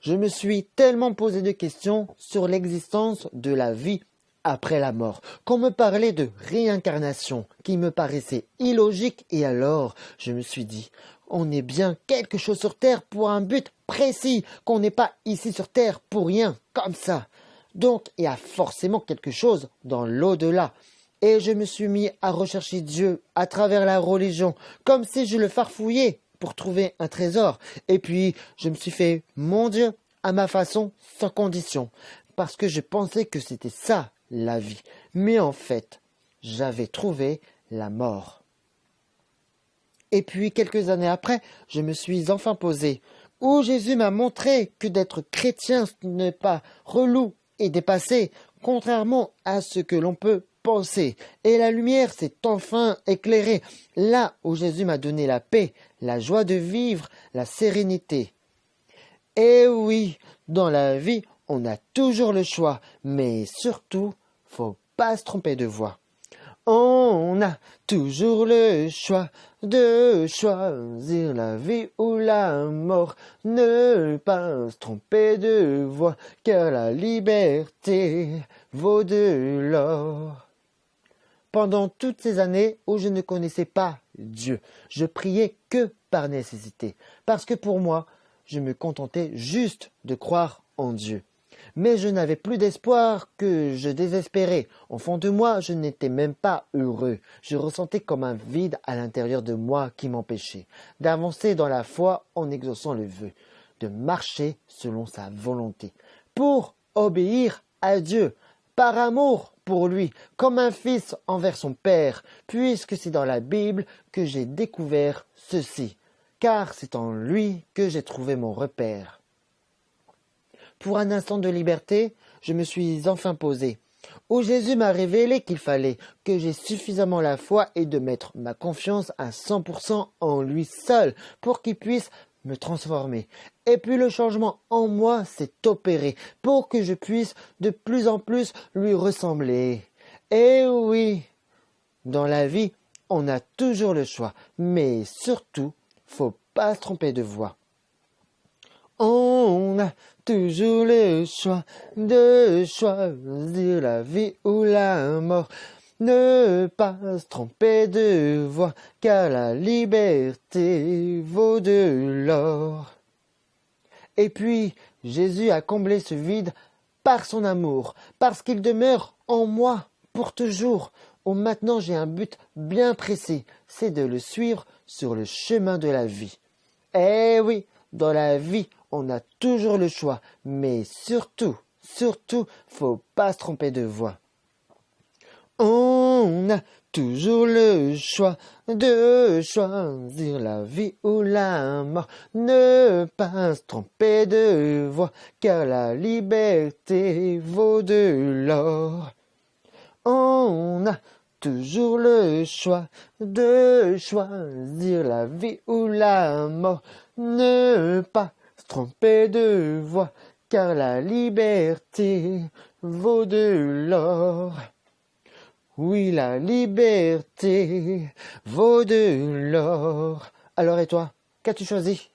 Je me suis tellement posé de questions sur l'existence de la vie après la mort, qu'on me parlait de réincarnation qui me paraissait illogique et alors je me suis dit, on est bien quelque chose sur Terre pour un but précis, qu'on n'est pas ici sur Terre pour rien, comme ça. Donc il y a forcément quelque chose dans l'au-delà. Et je me suis mis à rechercher Dieu à travers la religion, comme si je le farfouillais pour trouver un trésor. Et puis, je me suis fait mon Dieu à ma façon, sans condition, parce que je pensais que c'était ça, la vie. Mais en fait, j'avais trouvé la mort. Et puis, quelques années après, je me suis enfin posé, où Jésus m'a montré que d'être chrétien, ce n'est pas relou et dépassé, contrairement à ce que l'on peut penser. Et la lumière s'est enfin éclairée, là où Jésus m'a donné la paix, la joie de vivre, la sérénité. Et oui, dans la vie, on a toujours le choix, mais surtout, faut pas se tromper de voie. On a toujours le choix de choisir la vie ou la mort. Ne pas se tromper de voie, car la liberté vaut de l'or. Pendant toutes ces années où je ne connaissais pas Dieu, je priais que par nécessité, parce que pour moi, je me contentais juste de croire en Dieu. Mais je n'avais plus d'espoir, que je désespérais. Au fond de moi, je n'étais même pas heureux. Je ressentais comme un vide à l'intérieur de moi qui m'empêchait d'avancer dans la foi en exaucant le vœu, de marcher selon sa volonté, pour obéir à Dieu, par amour pour lui, comme un fils envers son père, puisque c'est dans la Bible que j'ai découvert ceci, car c'est en lui que j'ai trouvé mon repère. Pour un instant de liberté, je me suis enfin posé, où Jésus m'a révélé qu'il fallait que j'aie suffisamment la foi et de mettre ma confiance à 100% en lui seul pour qu'il puisse me transformer. Et puis le changement en moi s'est opéré pour que je puisse de plus en plus lui ressembler. Et oui, dans la vie, on a toujours le choix, mais surtout, faut pas se tromper de voie. On a toujours le choix de choisir la vie ou la mort. Ne pas se tromper de voie, car la liberté vaut de l'or. Et puis, Jésus a comblé ce vide par son amour, parce qu'il demeure en moi pour toujours. Où maintenant j'ai un but bien précis, c'est de le suivre sur le chemin de la vie. Eh oui, dans la vie, on a toujours le choix, mais surtout, faut pas se tromper de voie. On a toujours le choix de choisir la vie ou la mort. Ne pas se tromper de voie, car la liberté vaut de l'or. On a toujours le choix de choisir la vie ou la mort. Ne pas se tromper de voie, car la liberté vaut de l'or. Oui, la liberté vaut de l'or. Alors et toi, qu'as-tu choisi ?